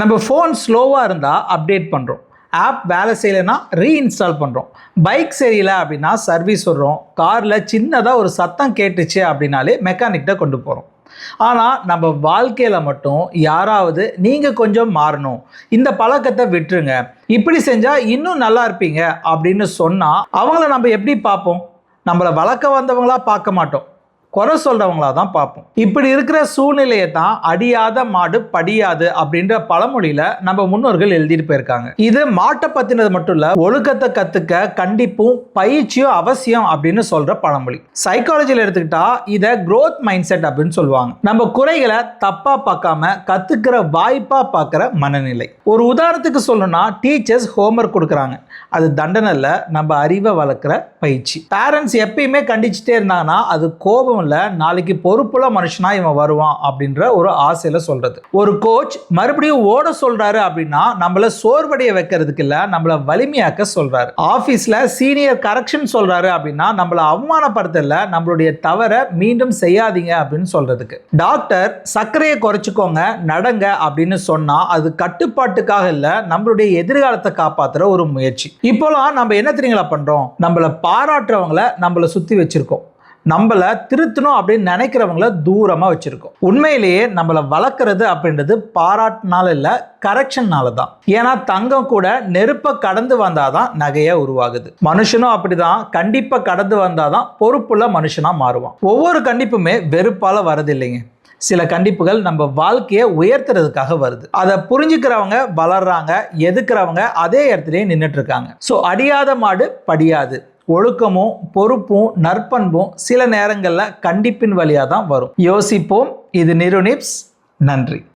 நம்ம ஃபோன் ஸ்லோவாக இருந்தால் அப்டேட் பண்ணுறோம். ஆப் வேலை செய்யலைன்னா ரீஇன்ஸ்டால் பண்ணுறோம். பைக் சரியில்லை அப்படின்னா சர்வீஸ் விடுறோம். காரில் சின்னதாக ஒரு சத்தம் கேட்டுச்சு அப்படின்னாலே மெக்கானிக்கிட்ட கொண்டு போகிறோம். ஆனால் நம்ம வாழ்க்கையில் மட்டும் யாராவது நீங்கள் கொஞ்சம் மாறணும், இந்த பழக்கத்தை விட்டுருங்க, இப்படி செஞ்சால் இன்னும் நல்லா இருப்பீங்க அப்படின்னு சொன்னால் அவங்கள நம்ம எப்படி பார்ப்போம்? நம்மளை வளர்க்க வந்தவங்களா பார்க்க மாட்டோம், குறை சொல்றவங்களா தான் பார்ப்போம். இப்படி இருக்கிற சூழ்நிலையை தான் அடியாத மாடு படியாது அப்படின்ற பழமொழியில நம்ம முன்னோர்கள் எழுதிட்டு போயிருக்காங்க. இது மாட்டை பத்தினது மட்டும் இல்ல, ஒழுக்கத்தை கத்துக்க கண்டிப்பும் பயிற்சியும் அவசியம் அப்படின்னு சொல்ற பழமொழி. சைக்காலஜியில் எடுத்துக்கிட்டா இதை growth மைண்ட் செட் அப்படின்னு சொல்லுவாங்க. நம்ம குறைகளை தப்பா பார்க்காம கத்துக்கிற வாய்ப்பா பார்க்கிற மனநிலை. ஒரு உதாரணத்துக்கு சொல்லணும்னா, டீச்சர்ஸ் ஹோம்ஒர்க் கொடுக்குறாங்க, அது தண்டனை இல்ல, நம்ம அறிவை வளர்க்குற பயிற்சி. பேரண்ட்ஸ் எப்பயுமே கண்டிச்சுட்டே இருந்தாங்கன்னா அது கோபம் இல்ல, நாளைக்கு பொறுப்புள்ள மனுஷனா இவன் வருவான் அப்படின்ற ஒரு ஆசையில சொல்றது. ஒரு கோச் மறுபடியும் ஓட சொல்றாரு அப்படின்னா நம்மள சோர்வடைய வைக்கிறதுக்கு இல்ல, நம்மள வலிமையாக்க சொல்றாரு. ஆபீஸ்ல சீனியர் கரெக்ஷன் சொல்றாரு அப்படின்னா நம்மள அவமானப்படுத்தல, நம்மளுடைய தவற மீண்டும் செய்யாதீங்க அப்படின்னு சொல்றதுக்கு. டாக்டர் சர்க்கரையை குறைச்சுக்கோங்க நடங்க அப்படின்னு சொன்னா அது கட்டுப்பாட்டுக்காக இல்ல, நம்மளுடைய எதிர்காலத்தை காப்பாத்துற ஒரு முயற்சி. இப்போலாம் நம்ம என்ன தெரியுங்களா பண்றோம்? நம்மள பாராட்டுறவங்களை நம்மள சுத்தி வச்சிருக்கோம், நம்மளை திருத்தணும் அப்படின்னு நினைக்கிறவங்கள தூரமா வச்சிருக்கோம். உண்மையிலேயே நம்மளை வளர்க்கறது அப்படின்றது பாராட்டினால இல்ல, கரெக்ஷன்னால தான். ஏன்னா தங்கம் கூட நெருப்பை கடந்து வந்தாதான் நகையா உருவாகுது. மனுஷனும் அப்படிதான், கண்டிப்பா கடந்து வந்தாதான் பொறுப்புள்ள மனுஷனா மாறுவான். ஒவ்வொரு கண்டிப்புமே வெறுப்பால வரதில்லைங்க. சில கண்டிப்புகள் நம்ம வாழ்க்கையை உயர்த்துறதுக்காக வருது. அதை புரிஞ்சுக்கிறவங்க வளர்றாங்க, எதுக்குறவங்க அதே இடத்துலயே நின்றுட்டு இருக்காங்க. ஸோ அடியாத மாடு படியாது. ஒழுக்கமும் பொறுப்பும் நற்பண்பும் சில நேரங்களில் கண்டிப்பின் வழியாக தான் வரும். யோசிப்போம். இது நிருநிப்ஸ். நன்றி.